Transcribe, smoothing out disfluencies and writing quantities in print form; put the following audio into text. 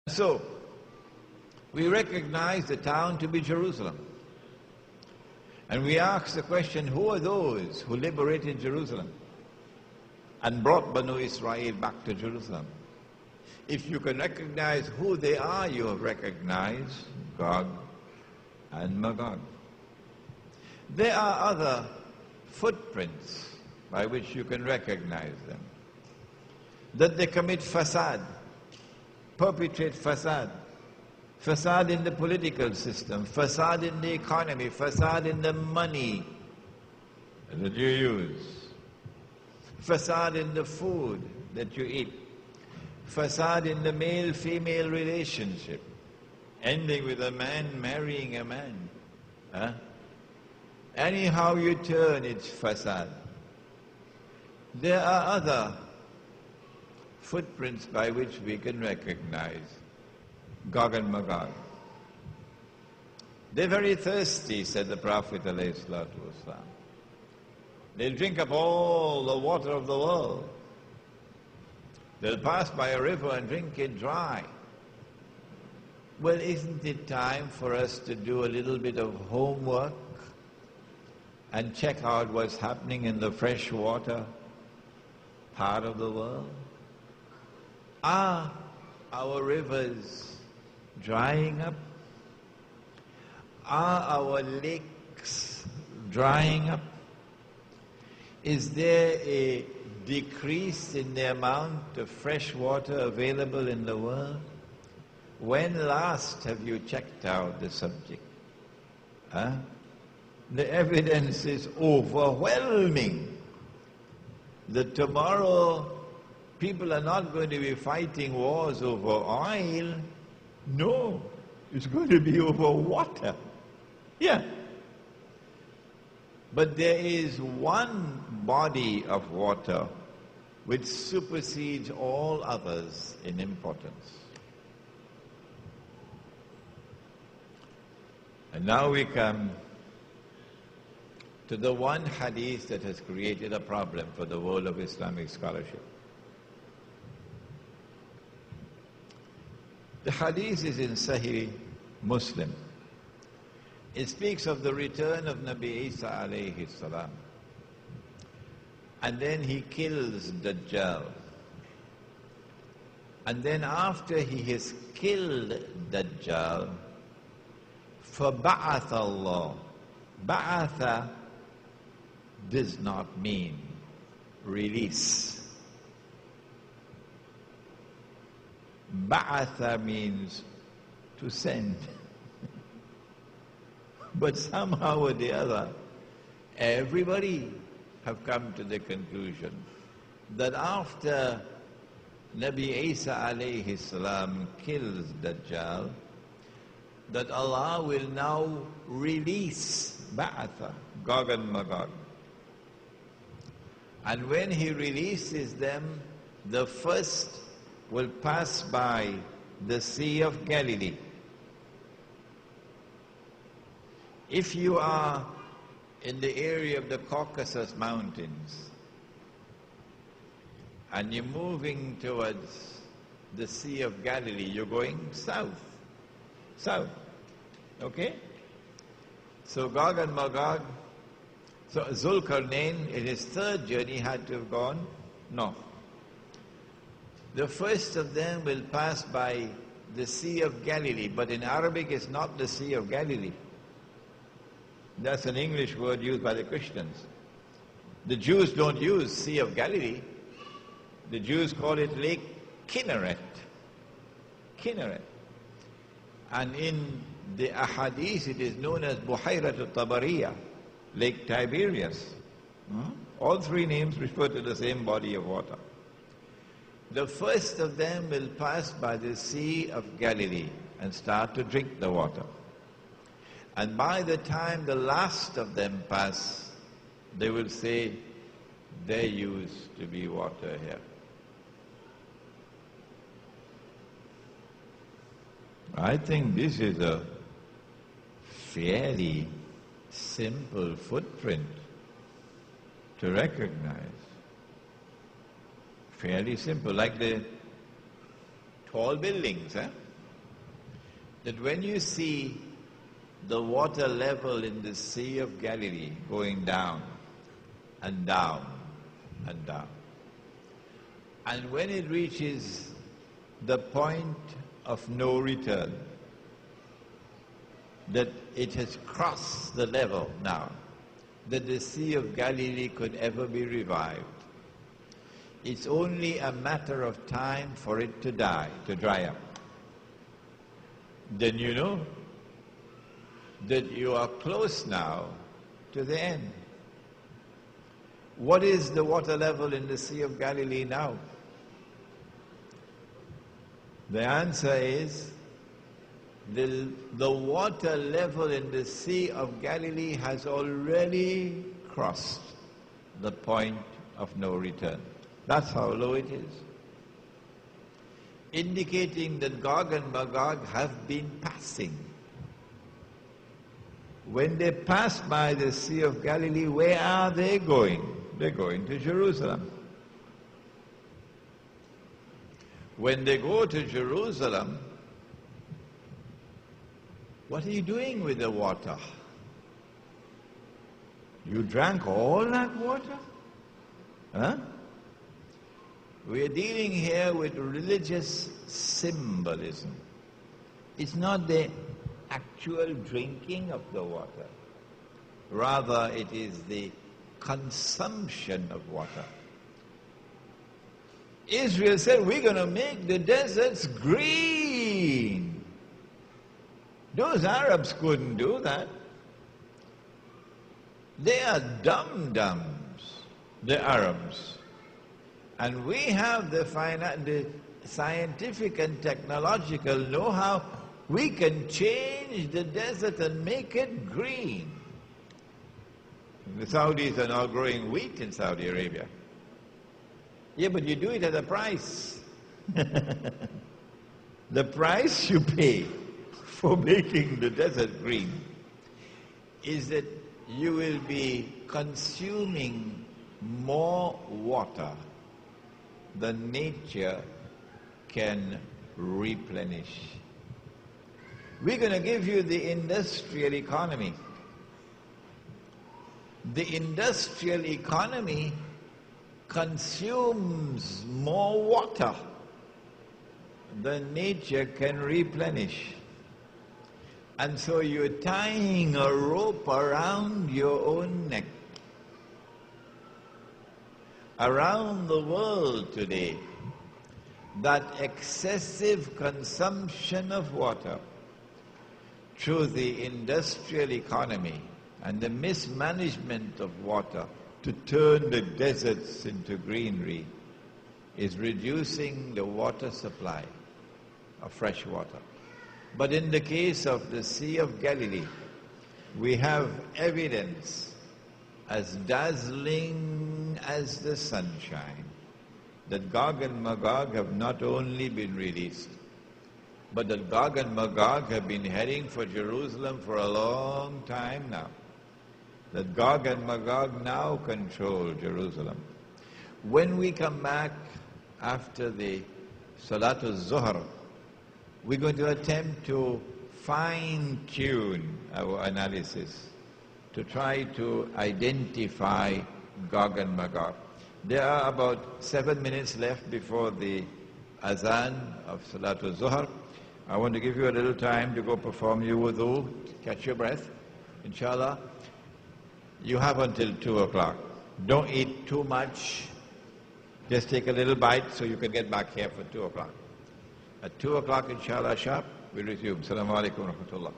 So, we recognize the town to be Jerusalem. And we ask the question, who are those who liberated Jerusalem and brought Banu Israel back to Jerusalem? If you can recognize who they are, you have recognized Gog and Magog. There are other footprints by which you can recognize them. That they commit fasad, perpetrate fasad. Fasad in the political system, fasad in the economy, fasad in the money that you use, fasad in the food that you eat, fasad in the male-female relationship, ending with a man marrying a man. Anyhow you turn, it's fasad. There are other footprints by which we can recognize Gog and Magog. They're very thirsty, said the Prophet ﷺ. They'll drink up all the water of the world. They'll pass by a river and drink it dry. Well, isn't it time for us to do a little bit of homework and check out what's happening in the freshwater part of the world? Are our rivers drying up? Are our lakes drying up? Is there a decrease in the amount of fresh water available in the world? When last have you checked out the subject? The evidence is overwhelming that tomorrow people are not going to be fighting wars over oil. No, it's going to be over water. Yeah. But there is one body of water which supersedes all others in importance. And now we come to the one hadith that has created a problem for the world of Islamic scholarship. The hadith is in Sahih Muslim. It speaks of the return of Nabi Isa alayhi salam. And then he kills Dajjal. And then after he has killed Dajjal, فَبَعَثَ اللَّهُ. Ba'atha does not mean release. Ba'atha means to send. But somehow or the other, everybody have come to the conclusion that after Nabi Isa alayhi salam kills Dajjal, that Allah will now release Ba'atha, Gog and Magog. And when He releases them, the first will pass by the Sea of Galilee. If you are in the area of the Caucasus Mountains and you're moving towards the Sea of Galilee, you're going south. South. Okay? So Gog and Magog, so Zulkarnain in his third journey had to have gone north. The first of them will pass by the Sea of Galilee, but in Arabic it's not the Sea of Galilee. That's an English word used by the Christians. The Jews don't use Sea of Galilee. The Jews call it Lake Kinneret. Kinneret. And in the Ahadith it is known as Buhayrat al-Tabariya, Lake Tiberias. All three names refer to the same body of water. The first of them will pass by the Sea of Galilee and start to drink the water. And by the time the last of them pass, they will say, there used to be water here. I think this is a fairly simple footprint to recognize. Fairly simple, like the tall buildings, that when you see the water level in the Sea of Galilee going down and down and down, and when it reaches the point of no return, that it has crossed the level now, that the Sea of Galilee could ever be revived. It's only a matter of time for it to die, to dry up. Then you know that you are close now to the end. What is the water level in the Sea of Galilee now? The answer is the water level in the Sea of Galilee has already crossed the point of no return. That's how low it is. Indicating that Gog and Magog have been passing. When they pass by the Sea of Galilee, where are they going? They're going to Jerusalem. When they go to Jerusalem, what are you doing with the water? You drank all that water? Huh? We are dealing here with religious symbolism. It's not the actual drinking of the water. Rather, it is the consumption of water. Israel said, we're going to make the deserts green. Those Arabs couldn't do that. They are dum-dums, the Arabs. And we have the scientific and technological know-how. We can change the desert and make it green. The Saudis are now growing wheat in Saudi Arabia. Yeah, but you do it at a price. The price you pay for making the desert green is that you will be consuming more water than nature can replenish. We're going to give you the industrial economy. The industrial economy consumes more water than nature can replenish. And so you're tying a rope around your own neck. Around the world today, that excessive consumption of water through the industrial economy and the mismanagement of water to turn the deserts into greenery is reducing the water supply of fresh water. But in the case of the Sea of Galilee, we have evidence as dazzling as the sunshine that Gog and Magog have not only been released, but that Gog and Magog have been heading for Jerusalem for a long time now. That Gog and Magog now control Jerusalem. When we come back after the Salatul Zuhr, we're going to attempt to fine-tune our analysis to try to identify Gog and Magog. There are about 7 minutes left before the Azan of Salatul Zuhr. I want to give you a little time to go perform your wudu, catch your breath, inshallah. You have until 2 o'clock. Don't eat too much. Just take a little bite so you can get back here for 2 o'clock. At 2 o'clock, inshallah, sharp, we resume. Assalamu alaikum wa rahmatullah.